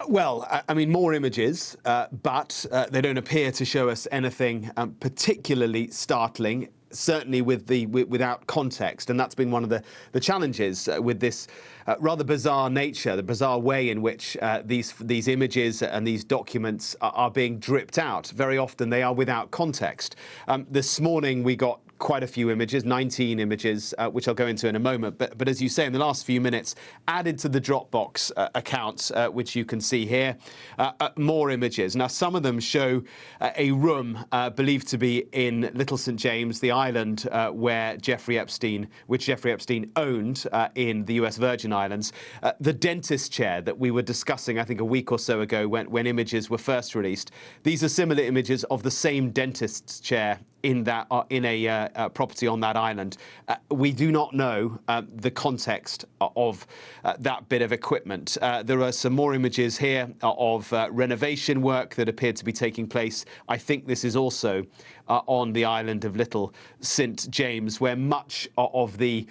Well, I mean, more images, but they don't appear to show us anything particularly startling, certainly without context. And that's been one of the challenges with this rather bizarre nature, the bizarre way in which these images and these documents are being dripped out. Very often they are without context. This morning we got quite a few images, 19 images, which I'll go into in a moment. But as you say, in the last few minutes, added to the Dropbox accounts, which you can see here, more images. Now, some of them show a room believed to be in Little St. James, the island which Jeffrey Epstein owned in the US Virgin Islands. The dentist chair that we were discussing, I think, a week or so ago when images were first released. These are similar images of the same dentist's chair in a property on that island. We do not know the context of that bit of equipment. There are some more images here of renovation work that appeared to be taking place. I think this is also on the island of Little St. James, where much of the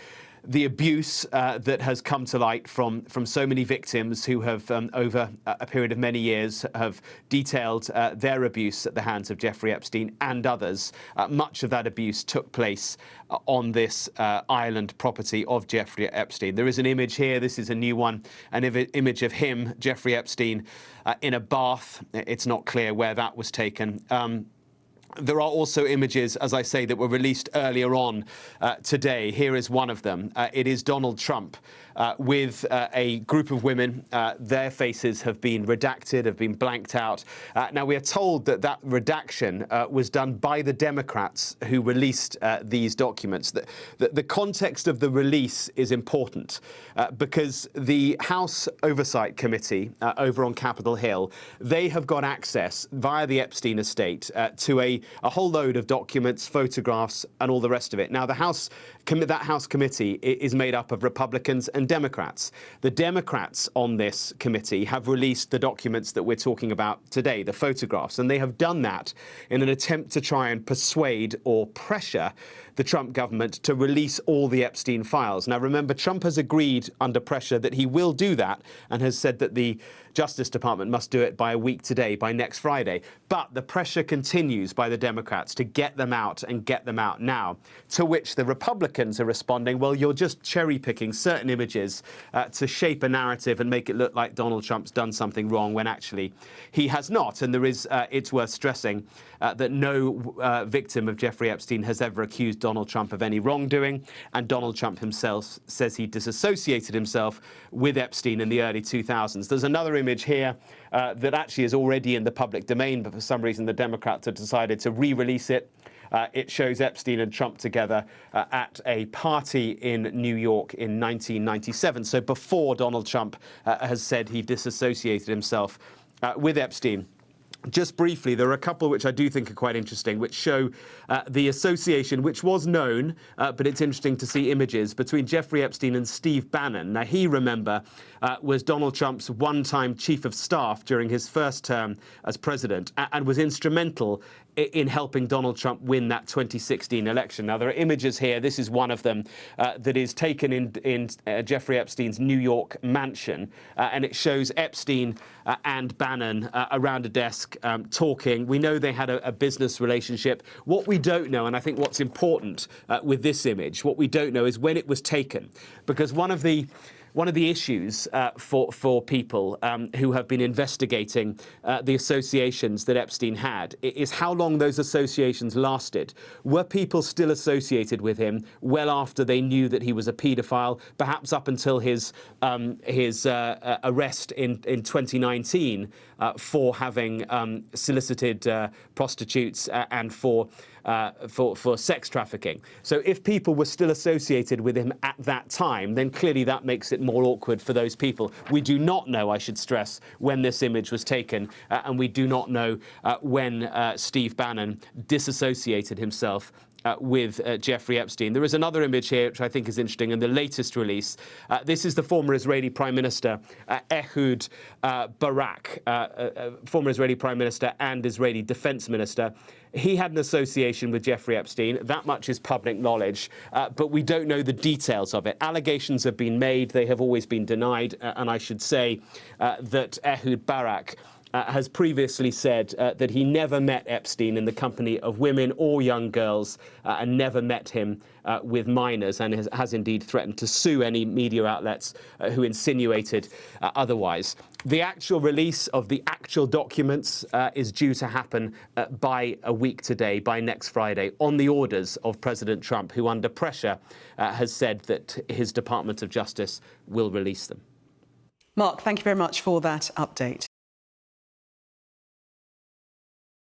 abuse that has come to light from so many victims who have, over a period of many years, have detailed their abuse at the hands of Jeffrey Epstein and others. Much of that abuse took place on this island property of Jeffrey Epstein. There is an image here. This is a new one, an image of him, Jeffrey Epstein, in a bath. It's not clear where that was taken. There are also images, as I say, that were released earlier on today. Here is one of them. It is Donald Trump with a group of women. Their faces have been redacted, have been blanked out. Now, we are told that that redaction was done by the Democrats who released these documents. The context of the release is important because the House Oversight Committee over on Capitol Hill, they have got access via the Epstein estate to a whole load of documents, photographs, and all the rest of it. Now, that House committee is made up of Republicans and Democrats. The Democrats on this committee have released the documents that we're talking about today, the photographs, and they have done that in an attempt to try and persuade or pressure the Trump government to release all the Epstein files. Now, remember, Trump has agreed under pressure that he will do that and has said that the Justice Department must do it by a week today, by next Friday. But the pressure continues by the Democrats to get them out and get them out now, to which the Republicans are responding, well, you're just cherry-picking certain images to shape a narrative and make it look like Donald Trump's done something wrong when actually he has not. And there is, it's worth stressing that no victim of Jeffrey Epstein has ever accused Donald Trump of any wrongdoing. And Donald Trump himself says he disassociated himself with Epstein in the early 2000s. There's another image here that actually is already in the public domain, but for some reason the Democrats have decided to re-release it. It shows Epstein and Trump together at a party in New York in 1997. So before Donald Trump has said he disassociated himself with Epstein. Just briefly, there are a couple which I do think are quite interesting, which show the association, which was known, but it's interesting to see images, between Jeffrey Epstein and Steve Bannon. Now, he, remember, was Donald Trump's one-time chief of staff during his first term as president and was instrumental in helping Donald Trump win that 2016 election. Now, there are images here. This is one of them that is taken in Jeffrey Epstein's New York mansion, and it shows Epstein and Bannon around a desk talking. We know they had a business relationship. What we don't know, and I think what's important with this image, what we don't know is when it was taken, because one of the issues for people who have been investigating the associations that Epstein had is how long those associations lasted. Were people still associated with him well after they knew that he was a paedophile, perhaps up until his arrest in 2019 for having solicited prostitutes and for sex trafficking. So if people were still associated with him at that time, then clearly that makes it more awkward for those people. We do not know, I should stress, when this image was taken, and we do not know when Steve Bannon disassociated himself with Jeffrey Epstein. There is another image here which I think is interesting in the latest release. This is the former Israeli Prime Minister, Ehud Barak, former Israeli Prime Minister and Israeli Defense Minister. He had an association with Jeffrey Epstein. That much is public knowledge, but we don't know the details of it. Allegations have been made. They have always been denied. And I should say that Ehud Barak has previously said that he never met Epstein in the company of women or young girls and never met him with minors, and has indeed threatened to sue any media outlets who insinuated otherwise. The actual release of the actual documents is due to happen by a week today, by next Friday, on the orders of President Trump, who under pressure has said that his Department of Justice will release them. Mark, thank you very much for that update.